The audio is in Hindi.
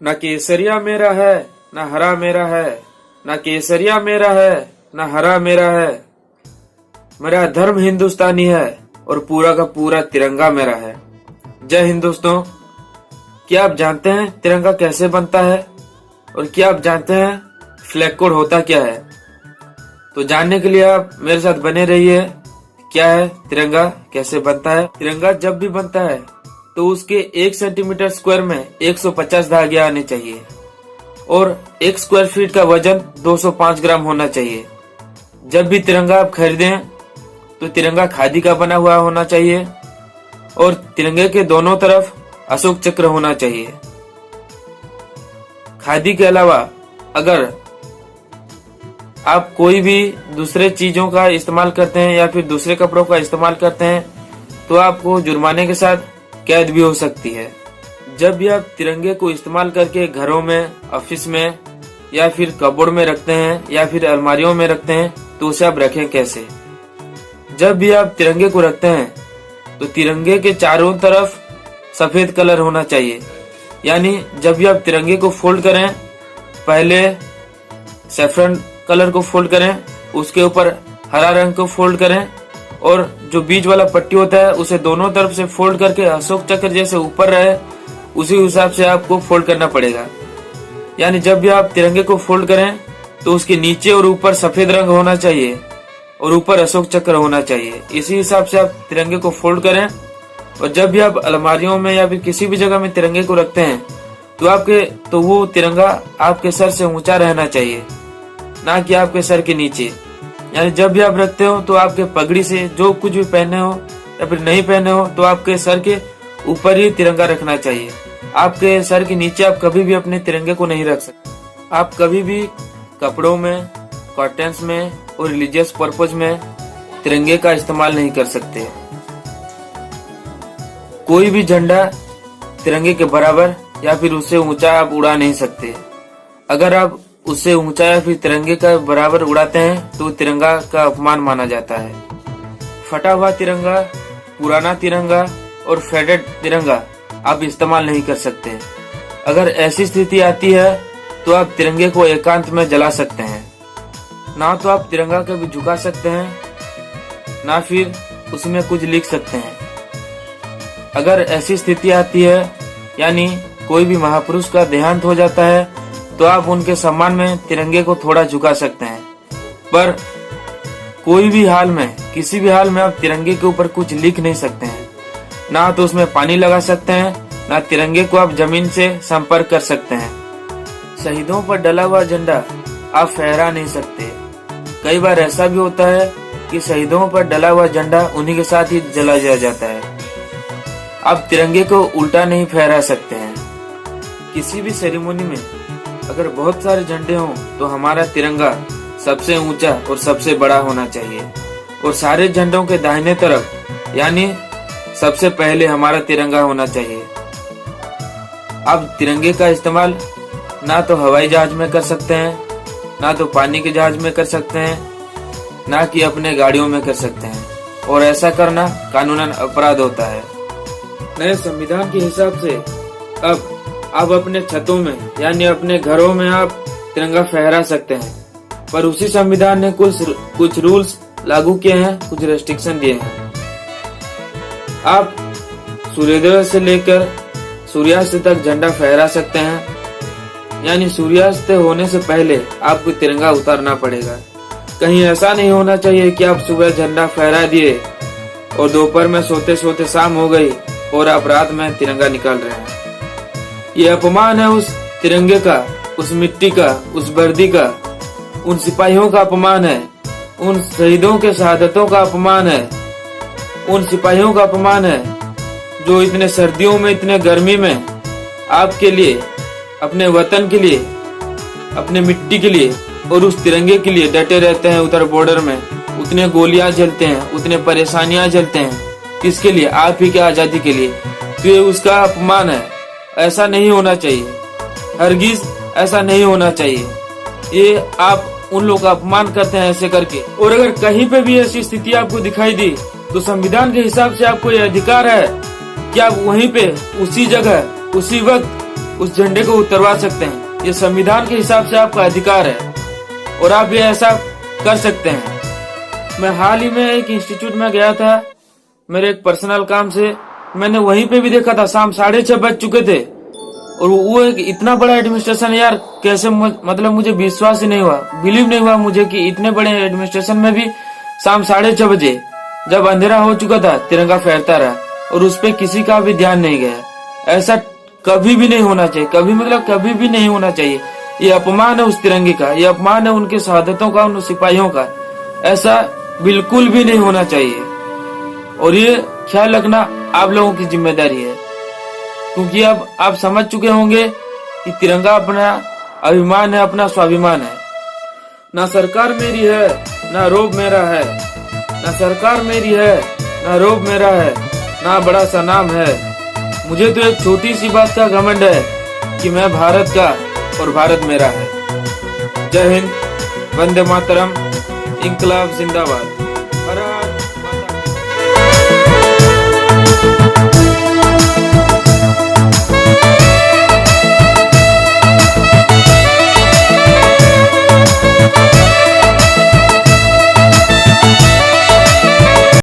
न केसरिया मेरा है न हरा मेरा है, न केसरिया मेरा है न हरा मेरा है। मेरा धर्म हिंदुस्तानी है और पूरा का पूरा तिरंगा मेरा है। जय हिंद दोस्तों। क्या आप जानते हैं तिरंगा कैसे बनता है और क्या आप जानते हैं फ्लैग कोड होता क्या है? तो जानने के लिए आप मेरे साथ बने रहिए। क्या है तिरंगा, कैसे बनता है? तिरंगा जब भी बनता है तो उसके 1 सेंटीमीटर स्क्वायर में 150 धागे आने चाहिए और 1 स्क्वायर फीट का वजन 205 ग्राम होना चाहिए। जब भी तिरंगा आप खरीदें तो तिरंगा खादी का बना हुआ होना चाहिए और तिरंगे के दोनों तरफ अशोक चक्र होना चाहिए। खादी के अलावा अगर आप कोई भी दूसरे चीजों का इस्तेमाल करते हैं या फिर दूसरे कपड़ों का इस्तेमाल करते हैं तो आपको जुर्माने के साथ कैद भी हो सकती है। जब भी आप तिरंगे को इस्तेमाल करके घरों में, ऑफिस में या फिर कबोर्ड में रखते हैं या फिर अलमारियों में रखते हैं तो उसे आप रखें कैसे? जब भी आप तिरंगे को रखते हैं तो तिरंगे के चारों तरफ सफेद कलर होना चाहिए। यानी जब भी आप तिरंगे को फोल्ड करें, पहले सैफरन कलर को फोल्ड करें, उसके ऊपर हरा रंग को फोल्ड करें और जो बीच वाला पट्टी होता है उसे दोनों तरफ से फोल्ड करके अशोक चक्र जैसे ऊपर रहे उसी हिसाब से आपको फोल्ड करना पड़ेगा। यानी जब भी आप तिरंगे को फोल्ड करें तो उसके नीचे और ऊपर सफेद रंग होना चाहिए और ऊपर अशोक चक्र होना चाहिए। इसी हिसाब से आप तिरंगे को फोल्ड करें और जब भी आप अलमारियों में या फिर किसी भी जगह में तिरंगे को रखते हैं तो वो तिरंगा आपके सर से ऊंचा रहना चाहिए, ना कि आपके सर के नीचे। यानी जब भी आप रखते हो तो आपके पगड़ी से जो कुछ भी पहने हो या फिर नहीं पहने हो तो आपके सर के ऊपर ही तिरंगा रखना चाहिए। आपके सर के नीचे आप कभी भी अपने तिरंगे को नहीं रख सकते। आप कभी भी कपड़ों में, कर्टन्स में और रिलीजियस पर्पज में तिरंगे का इस्तेमाल नहीं कर सकते। कोई भी झंडा तिरंगे के बराबर या फिर उससे ऊंचा आप उड़ा नहीं सकते। अगर आप उससे ऊंचा या फिर तिरंगे का बराबर उड़ाते हैं तो तिरंगा का अपमान माना जाता है। फटा हुआ तिरंगा, पुराना तिरंगा और फेडेड तिरंगा आप इस्तेमाल नहीं कर सकते। अगर ऐसी स्थिति आती है तो आप तिरंगे को एकांत में जला सकते हैं। ना तो आप तिरंगा कभी झुका सकते हैं ना फिर उसमें कुछ लिख सकते हैं। अगर ऐसी स्थिति आती है यानी कोई भी महापुरुष का देहांत हो जाता है तो आप उनके सम्मान में तिरंगे को थोड़ा झुका सकते हैं, पर कोई भी हाल में, किसी भी हाल में आप तिरंगे के ऊपर कुछ लिख नहीं सकते हैं। ना तो उसमें पानी लगा सकते हैं, ना तिरंगे को आप जमीन से संपर्क कर सकते हैं। शहीदों पर डला हुआ झंडा आप फहरा नहीं सकते। कई बार ऐसा भी होता है कि शहीदों पर डला हुआ झंडा उन्हीं के साथ ही जला जाता है। आप तिरंगे को उल्टा नहीं फहरा सकते हैं। किसी भी सेरेमनी में अगर बहुत सारे झंडे हों तो हमारा तिरंगा सबसे ऊंचा और सबसे बड़ा होना चाहिए और सारे झंडों के दाहिने तरफ यानी सबसे पहले हमारा तिरंगा होना चाहिए। आप तिरंगे का इस्तेमाल ना तो हवाई जहाज में कर सकते हैं, ना तो पानी के जहाज में कर सकते हैं, ना कि अपने गाड़ियों में कर सकते हैं और ऐसा करना कानूनन अपराध होता है। नए संविधान के हिसाब से अब आप अपने छतों में यानी अपने घरों में आप तिरंगा फहरा सकते हैं, पर उसी संविधान ने कुछ रूल्स लागू किए हैं, कुछ रेस्ट्रिक्शन दिए हैं। आप सूर्योदय से लेकर सूर्यास्त तक झंडा फहरा सकते हैं। यानी सूर्यास्त होने से पहले आपको तिरंगा उतारना पड़ेगा। कहीं ऐसा नहीं होना चाहिए कि आप सुबह झंडा फहरा दिए और दोपहर में सोते सोते शाम हो गई और आप रात में तिरंगा निकाल रहे हैं। ये अपमान है उस तिरंगे का, उस मिट्टी का, उस वर्दी का, उन सिपाहियों का अपमान है, उन शहीदों के शहादतों का अपमान है, उन सिपाहियों का अपमान है जो इतने सर्दियों में, इतने गर्मी में आपके लिए, अपने वतन के लिए, अपने मिट्टी के लिए और उस तिरंगे के लिए डटे रहते हैं। उधर बॉर्डर में उतने गोलियां झेलते हैं, उतने परेशानियां झेलते हैं, किसके लिए? आप ही के आजादी के लिए। तो ये उसका अपमान है। ऐसा नहीं होना चाहिए, हरगिज ऐसा नहीं होना चाहिए। ये आप उन लोगों का अपमान करते हैं ऐसे करके। और अगर कहीं पे भी ऐसी स्थिति आपको दिखाई दी तो संविधान के हिसाब से आपको ये अधिकार है कि आप वहीं पे, उसी जगह, उसी वक्त उस झंडे को उतरवा सकते हैं। ये संविधान के हिसाब से आपका अधिकार है और आप ये ऐसा कर सकते हैं। मैं हाल ही में एक इंस्टीट्यूट में गया था मेरे एक पर्सनल काम से। मैंने वहीं पे भी देखा था शाम 6:30 बज चुके थे और वो एक इतना बड़ा एडमिनिस्ट्रेशन यार, कैसे मतलब मुझे विश्वास ही नहीं हुआ, बिलीव नहीं हुआ मुझे कि इतने बड़े एडमिनिस्ट्रेशन में भी शाम 6:30 बजे जब अंधेरा हो चुका था तिरंगा फहरता रहा और उस पर किसी का भी ध्यान नहीं गया। ऐसा कभी भी नहीं होना चाहिए, कभी मतलब कभी भी नहीं होना चाहिए। ये अपमान है उस तिरंगे का, ये अपमान है उनके शहादतों का, उन सिपाहियों का। ऐसा बिल्कुल भी नहीं होना चाहिए और ये ख्याल रखना आप लोगों की जिम्मेदारी है, क्योंकि अब आप समझ चुके होंगे कि तिरंगा अपना अभिमान है, अपना स्वाभिमान है। ना सरकार मेरी है ना रोब मेरा है, ना सरकार मेरी है ना रोब मेरा है, ना बड़ा सा नाम है। मुझे तो एक छोटी सी बात का घमंड है कि मैं भारत का और भारत मेरा है। जय हिंद, वंदे मातरम, इंकलाब जिंदाबाद।